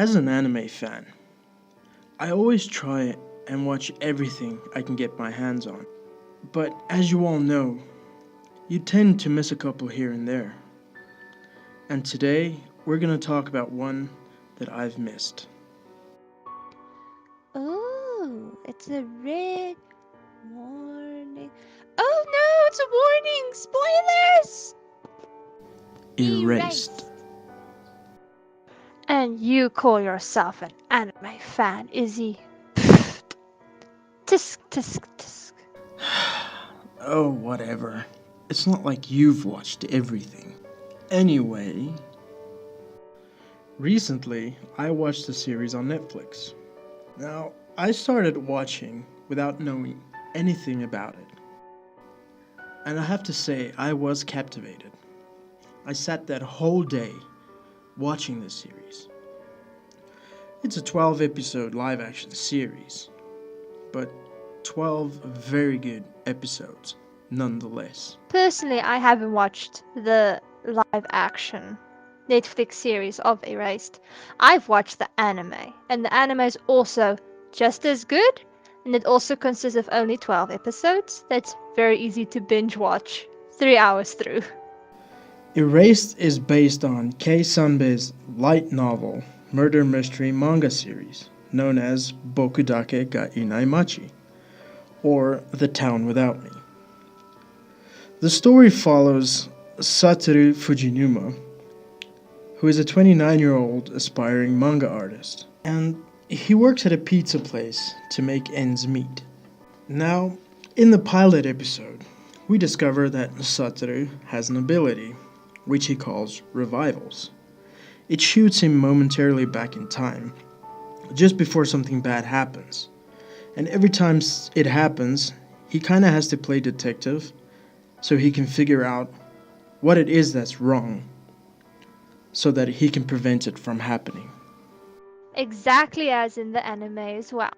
As an anime fan, I always try and watch everything I can get my hands on. But as you all know, you tend to miss a couple here and there. And today, we're going to talk about one that I've missed. Oh, it's a red warning. Oh no, it's a warning! Spoilers! Erased. Erased. And you call yourself an anime fan, Izzy? Tisk, tisk, tisk. Oh, whatever. It's not like you've watched everything. Anyway, recently I watched a series on Netflix. Now, I started watching without knowing anything about it. And I have to say, I was captivated. I sat that whole day watching this series. It's a 12 episode live action series, but 12 very good episodes nonetheless. Personally, I haven't watched the live action Netflix series of Erased. I've watched the anime, and the anime is also just as good, and it also consists of only 12 episodes. That's very easy to binge watch 3 hours through. Erased is based on Kei Sanbei's light novel murder mystery manga series known as Bokudake ga Inai Machi, or The Town Without Me. The story follows Satoru Fujinuma, who is a 29-year-old aspiring manga artist, and he works at a pizza place to make ends meet. Now, in the pilot episode, we discover that Satoru has an ability, which he calls revivals. It shoots him momentarily back in time, just before something bad happens. And every time it happens, he kinda has to play detective so he can figure out what it is that's wrong so that he can prevent it from happening. Exactly as in the anime as well.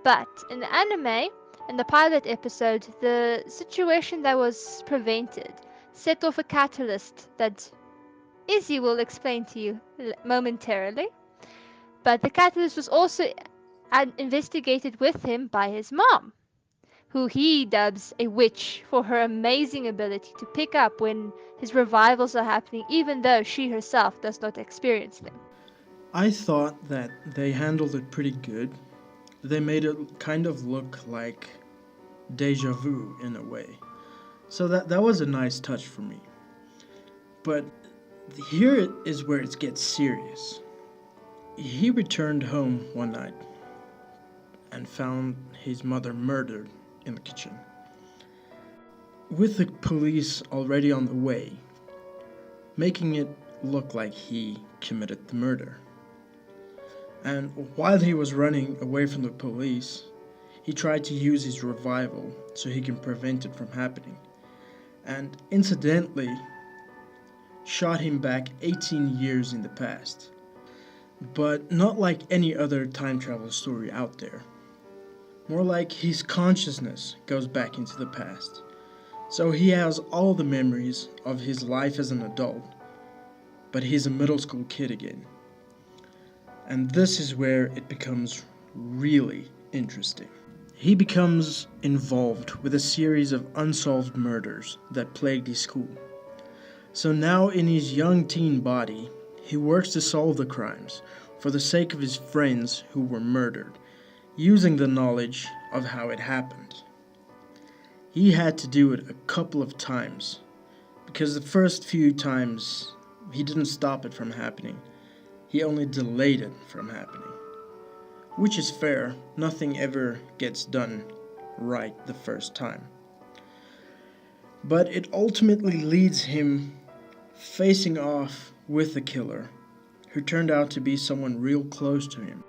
But in the anime, in the pilot episode, the situation that was prevented set off a catalyst that Izzy will explain to you momentarily. But the catalyst was also investigated with him by his mom, who he dubs a witch for her amazing ability to pick up when his revivals are happening, even though she herself does not experience them. I thought that they handled it pretty good. They made it kind of look like deja vu in a way. So that was a nice touch for me. But here is where it gets serious. He returned home one night and found his mother murdered in the kitchen. With the police already on the way, making it look like he committed the murder. And while he was running away from the police, he tried to use his revival so he can prevent it from happening. And incidentally, shot him back 18 years in the past. But not like any other time travel story out there. More like his consciousness goes back into the past. So he has all the memories of his life as an adult, but he's a middle school kid again. And this is where it becomes really interesting. He becomes involved with a series of unsolved murders that plagued his school. So now in his young teen body, he works to solve the crimes for the sake of his friends who were murdered, using the knowledge of how it happened. He had to do it a couple of times, because the first few times he didn't stop it from happening. He only delayed it from happening. Which is fair, nothing ever gets done right the first time. But it ultimately leads him facing off with the killer, who turned out to be someone real close to him.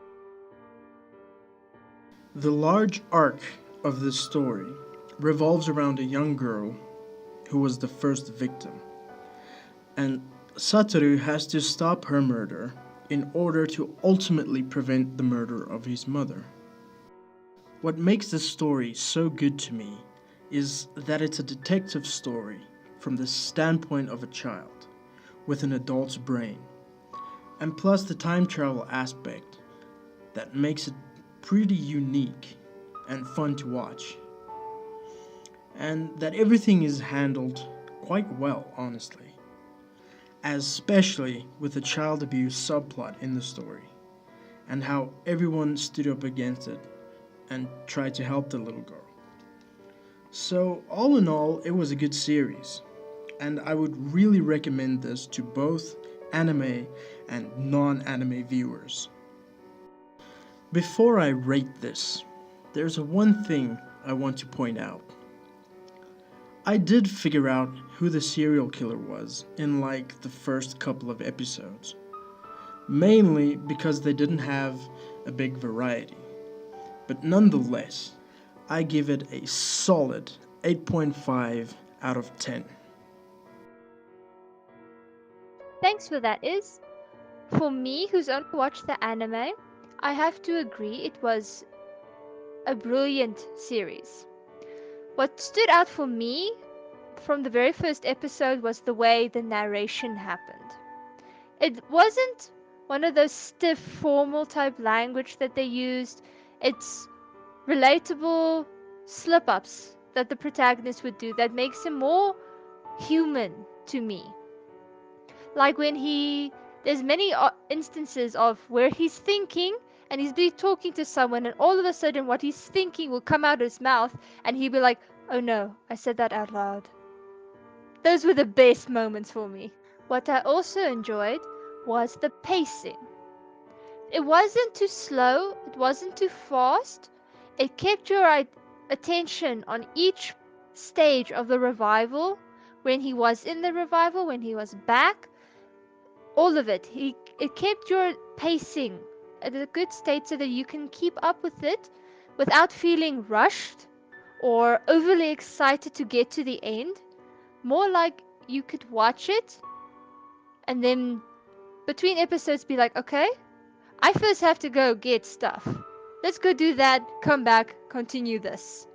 The large arc of this story revolves around a young girl who was the first victim, and Satoru has to stop her murder in order to ultimately prevent the murder of his mother. What makes this story so good to me is that it's a detective story from the standpoint of a child with an adult's brain. And plus the time travel aspect that makes it pretty unique and fun to watch. And that everything is handled quite well, honestly. Especially with the child abuse subplot in the story, and how everyone stood up against it and tried to help the little girl. So, all in all, it was a good series, and I would really recommend this to both anime and non anime viewers. Before I rate this, there's one thing I want to point out. I did figure out who the serial killer was in like the first couple of episodes, mainly because they didn't have a big variety. But nonetheless, I give it a solid 8.5 out of 10. Thanks for that, Is. For me, who's only watched the anime, I have to agree it was a brilliant series. What stood out for me from the very first episode was the way the narration happened. It wasn't one of those stiff, formal type language that they used. It's relatable slip ups that the protagonist would do that makes him more human to me. Like when there's many instances of where he's thinking and he's be talking to someone, and all of a sudden what he's thinking will come out of his mouth, and he'll be like, oh no, I said that out loud. Those were the best moments for me. What I also enjoyed was the pacing. It wasn't too slow, it wasn't too fast. It kept your attention on each stage of the revival, when he was in the revival, when he was back, all of it. It kept your pacing at a good state so that you can keep up with it without feeling rushed or overly excited to get to the end. More like you could watch it and then between episodes be like, okay, I first have to go get stuff. Let's go do that, come back, continue this.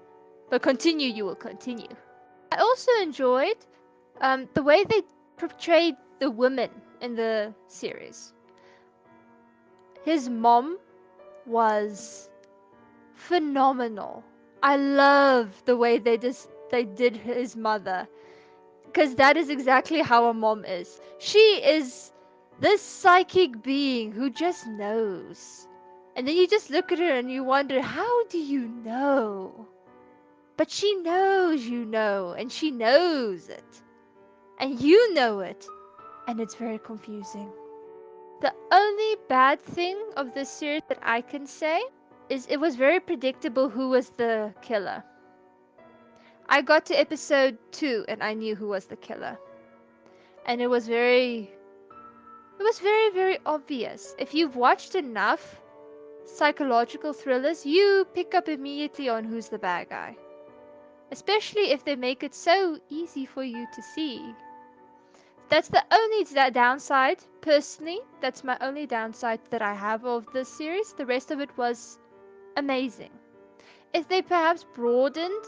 But continue, you will continue. I also enjoyed the way they portrayed the women in the series. His mom was phenomenal. I love the way they did his mother, because that is exactly how a mom is. She is this psychic being who just knows. And then you just look at her and you wonder, how do you know? But she knows you know, and she knows it. And you know it, and it's very confusing. The only bad thing of this series that I can say is it was very predictable who was the killer. I got to episode 2 and I knew who was the killer. And it was very, very obvious. If you've watched enough psychological thrillers, you pick up immediately on who's the bad guy. Especially if they make it so easy for you to see. That's the only downside, personally. That's my only downside that I have of this series. The rest of it was amazing. If they perhaps broadened,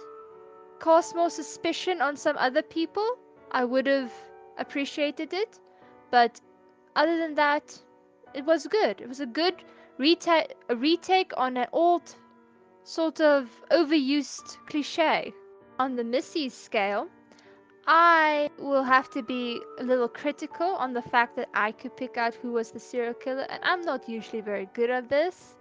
cast more suspicion on some other people, I would have appreciated it. But other than that, it was good. It was a good retake on an old, sort of overused cliche. On the Missy scale, I will have to be a little critical on the fact that I could pick out who was the serial killer, and I'm not usually very good at this.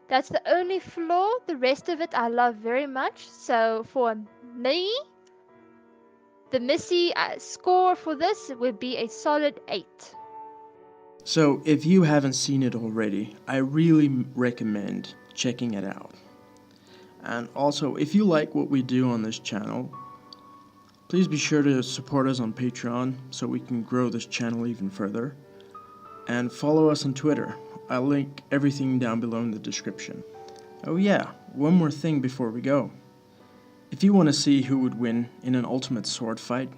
That's the only flaw. The rest of it I love very much. So for me, the Missy score for this would be a solid 8. So, if you haven't seen it already, I really recommend checking it out. And also, if you like what we do on this channel, please be sure to support us on Patreon so we can grow this channel even further. And follow us on Twitter. I'll link everything down below in the description. Oh yeah, one more thing before we go. If you want to see who would win in an ultimate sword fight,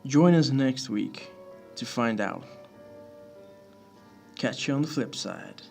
join us next week to find out. Catch you on the flip side.